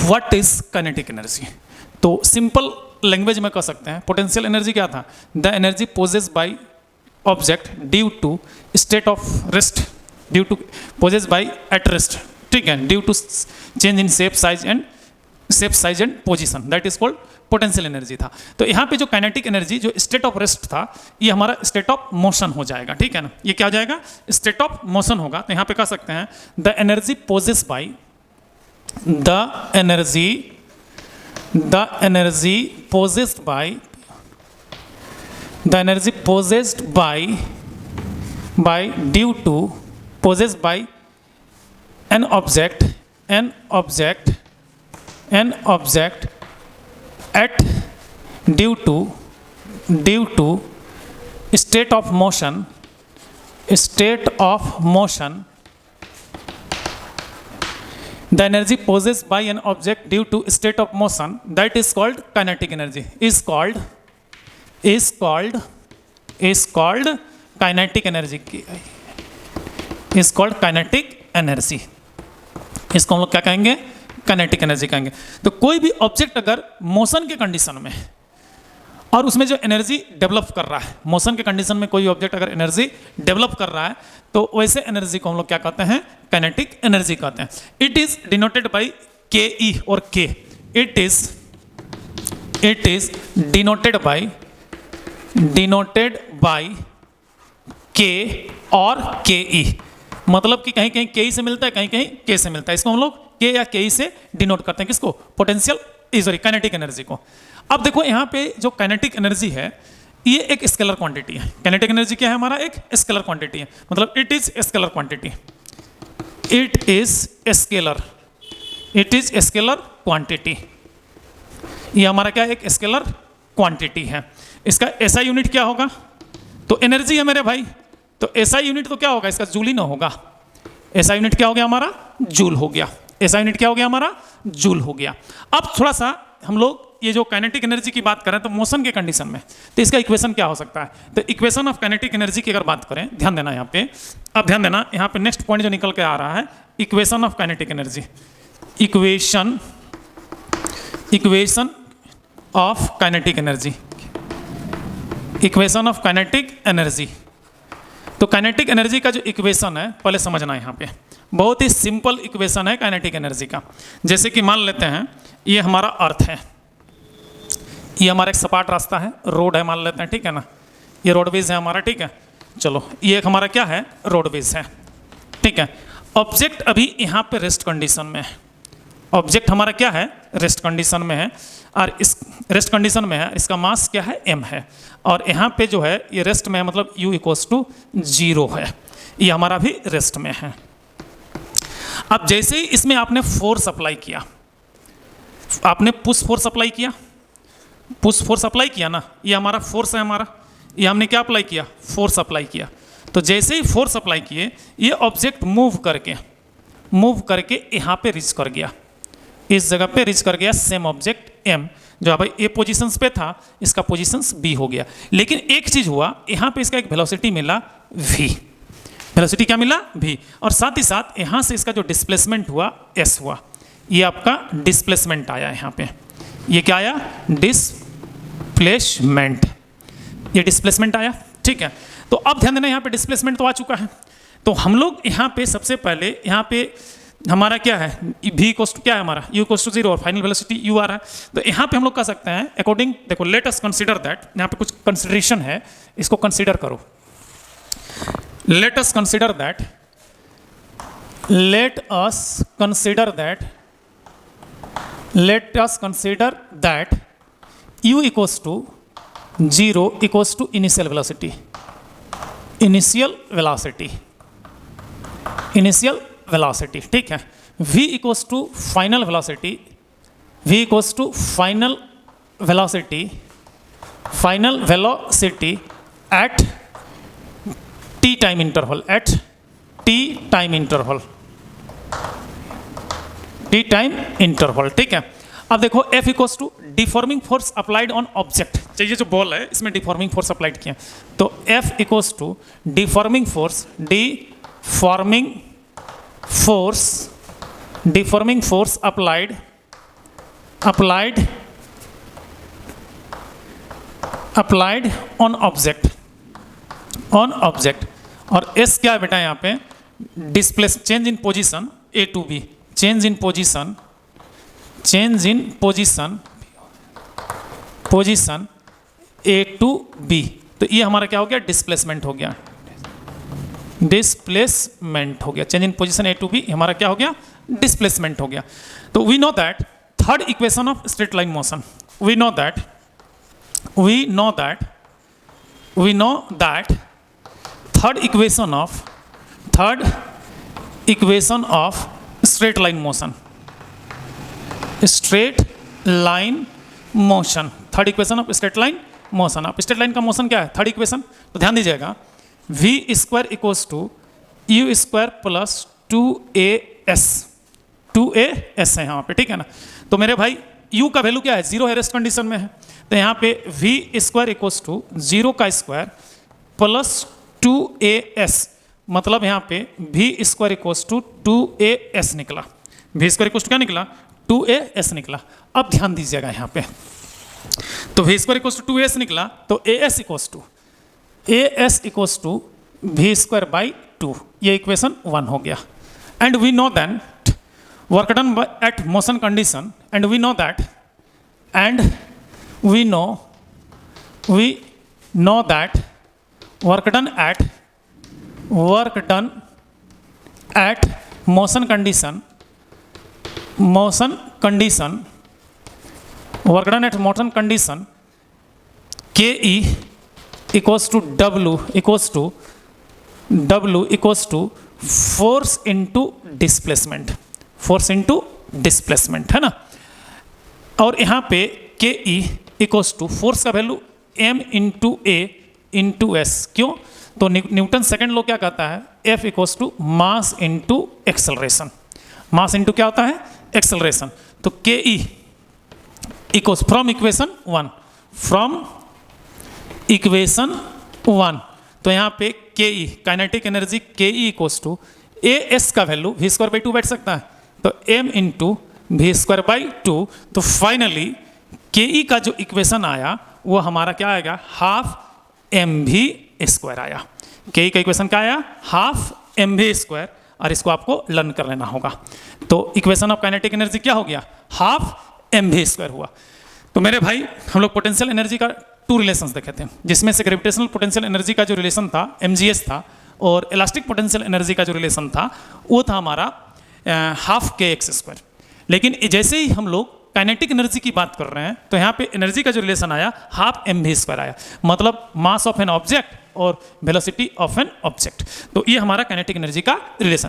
What is kinetic energy? तो simple language में कह सकते हैं पोटेंशियल एनर्जी क्या था? The energy possess by object due to state of rest, due to possess by at rest, ठीक है, due to change in shape size and position, that is called potential energy था। तो यहाँ पे जो kinetic energy जो state of rest था, ये हमारा स्टेट ऑफ मोशन हो जाएगा, ठीक है ना, ये क्या हो जाएगा? स्टेट ऑफ मोशन होगा। तो यहाँ पे कह सकते हैं the energy possess by the energy possessed by an object at due to state of motion, the energy possessed by an object due to state of motion, that is called kinetic energy, is called kinetic energy, is called kinetic energy। इसको हम लोग क्या कहेंगे? Kinetic energy कहेंगे। तो कोई भी object अगर मोशन के कंडीशन में और उसमें जो एनर्जी डेवलप कर रहा है, मोशन के कंडीशन में कोई ऑब्जेक्ट अगर एनर्जी डेवलप कर रहा है, तो वैसे एनर्जी को हम लोग क्या कहते हैं? काइनेटिक एनर्जी कहते हैं। इट इज डिनोटेड बाय के ई और के, इट इज डिनोटेड बाय के और के ई, मतलब कि कहीं कहीं के ई से मिलता है, कहीं कहीं के से मिलता है। इसको हम लोग के या के ई से डिनोट करते हैं, किसको? पोटेंशियल सॉरी काइनेटिक एनर्जी को। अब देखो यहाँ पे जो काइनेटिक एनर्जी है, ये एक स्केलर क्वांटिटी है। काइनेटिक एनर्जी क्या है? हमारा एक स्केलर क्वांटिटी है, मतलब it is scalar quantity, it is scalar quantity. ये हमारा क्या है? एक स्केलर क्वांटिटी है। इसका एसआई यूनिट क्या होगा? तो एनर्जी है मेरे भाई, तो एसआई यूनिट तो क्या होगा? इसका जूल ही ना होगा। एसआई यूनिट क्या हो गया? हमारा जूल हो गया। एसआई यूनिट क्या हो गया? हमारा जूल हो गया। अब थोड़ा सा हम लोग ये जो काइनेटिक एनर्जी की बात करें तो मोशन के कंडीशन में, तो इसका इक्वेशन क्या हो सकता है? तो इक्वेशन ऑफ काइनेटिक एनर्जी की अगर बात करें, ध्यान देना यहाँ पे, अब ध्यान देना यहाँ पे नेक्स्ट पॉइंट जो निकल के आ रहा है, equation of kinetic energy, equation of kinetic energy, equation of kinetic energy. तो काइनेटिक एनर्जी का जो इक्वेशन है, पहले समझना यहाँ पे, बहुत ही सिंपल इक्वेशन है काइनेटिक एनर्जी का। जैसे कि मान लेते हैं ये हमारा अर्थ है, ये हमारा एक सपाट रास्ता है, रोड है मान लेते हैं, ठीक है ना, ये रोडवेज है हमारा, ठीक है। चलो ये एक हमारा क्या है? रोडवेज है, ठीक है। ऑब्जेक्ट अभी यहाँ पे रेस्ट कंडीशन में है, ऑब्जेक्ट हमारा क्या है? रेस्ट कंडीशन में है, और इस रेस्ट कंडीशन में है, इसका मास क्या है? m है, और यहाँ पे जो है ये रेस्ट में है, मतलब u इक्वल्स टू 0 है, ये हमारा भी रेस्ट में है। अब जैसे ही इसमें आपने फोर्स अप्लाई किया, आपने पुश फोर्स अप्लाई किया, पुश फोर्स अप्लाई किया ना, ये हमारा फोर्स है हमारा, ये हमने क्या अप्लाई किया? फोर्स अप्लाई किया। तो जैसे ही फोर्स अप्लाई किए, ये ऑब्जेक्ट मूव करके यहाँ पे रीच कर गया, इस जगह पे रीच कर गया, सेम ऑब्जेक्ट m, जो भाई ए पोजीशंस पे था, इसका पोजीशंस b हो गया। लेकिन एक चीज हुआ, यहाँ पे इसका एक वेलोसिटी मिला v, वेलोसिटी क्या मिला? v, और साथ ही साथ यहाँ से इसका जो डिस्प्लेसमेंट हुआ s हुआ, ये आपका डिस्प्लेसमेंट आया यहाँ पे, ये क्या आया? डिस्प्लेसमेंट, ये डिस्प्लेसमेंट आया, ठीक है। तो अब ध्यान देना, यहाँ पे डिस्प्लेसमेंट तो आ चुका है, तो हम लोग यहाँ पे सबसे पहले यहाँ पे हमारा क्या है? v इक्वल्स टू क्या है हमारा? u इक्वल्स टू 0 और फाइनल वेलोसिटी u आ रहा है। तो यहाँ पे हम लोग कह सकते हैं अकॉर्डिंग, देखो लेट अस कंसीडर दैट, यहाँ पे कुछ कंसिडरेशन है, इसको कंसीडर करो। Let us consider that u equals to 0 equals to initial velocity, ठीक है। v equals to final velocity at t time interval, ठीक है। अब देखो F equals to deforming force applied on object, चाहिए जो बॉल है इसमें डिफॉर्मिंग फोर्स अप्लाइड किया, तो F equals to deforming force applied applied on object, और एस क्या है बेटा यहाँ पे, displace, change in position A to B, change in position A to B. तो ये हमारा क्या हो गया, डिस्प्लेसमेंट हो गया, change in position A to B हमारा क्या हो गया, डिस्प्लेसमेंट हो गया। तो we know that third equation of straight line motion, we know that third equation of straight line motion, third equation of straight line motion. अब straight line का motion क्या है, थर्ड इक्वेशन, तो ध्यान दीजिएगा, v square equals to u square plus 2as है यहाँ पे, ठीक है ना। तो मेरे भाई u का वैल्यू क्या है, जीरो है, रेस्ट कंडीशन में है, तो यहाँ पे v square equals to zero का स्क्वायर प्लस 2as, मतलब यहाँ पे v square equals to 2as निकला, v स्क्वायर इक्वल्स टू क्या निकला, 2as निकला। अब ध्यान दीजिएगा यहाँ पे, तो v square equals to 2as निकला, तो as equals to v square by 2, ये इक्वेशन 1 हो गया। And we know that work done at motion condition, and we know that work done at motion condition, ke equals to w equals to force into displacement, है ना। और यहाँ पे K E equals to force का value m into a into s, क्यों, तो Newton second law क्या कहता है, F equals to mass into acceleration, mass into क्या होता है, एक्सेलरेशन। तो के ई इक्वल्स फ्रॉम इक्वेशन 1, तो यहाँ पे K E kinetic energy K E equals to a s का वैल्यू v स्क्वायर बाई 2 बैठ सकता है, तो m into v square by 2। तो फाइनली के ई का जो इक्वेशन आया वो हमारा क्या आएगा, हाफ mv स्क्वायर आया। के ई का इक्वेशन क्या आया, हाफ mv स्क्वायर, और इसको आपको लर्न कर लेना होगा। तो इक्वेशन ऑफ काइनेटिक एनर्जी क्या हो गया, हाफ mv स्क्वायर हुआ। तो मेरे भाई हम लोग पोटेंशियल एनर्जी का 2 रिलेशंस देखे थे, जिसमें से ग्रेविटेशनल पोटेंशियल एनर्जी का जो रिलेशन था mgs था, और इलास्टिक पोटेंशियल एनर्जी का जो रिलेशन था वो था हमारा हाफ kx स्क्वायर। लेकिन जैसे ही हम लोग काइनेटिक एनर्जी की बात कर रहे हैं, तो यहाँ पे एनर्जी का जो रिलेशन आया हाफ mv स्क्वायर आया, मतलब मास ऑफ एन ऑब्जेक्ट और वेलोसिटी ऑफ एन ऑब्जेक्ट। तो ये हमारा काइनेटिक एनर्जी का रिलेशन।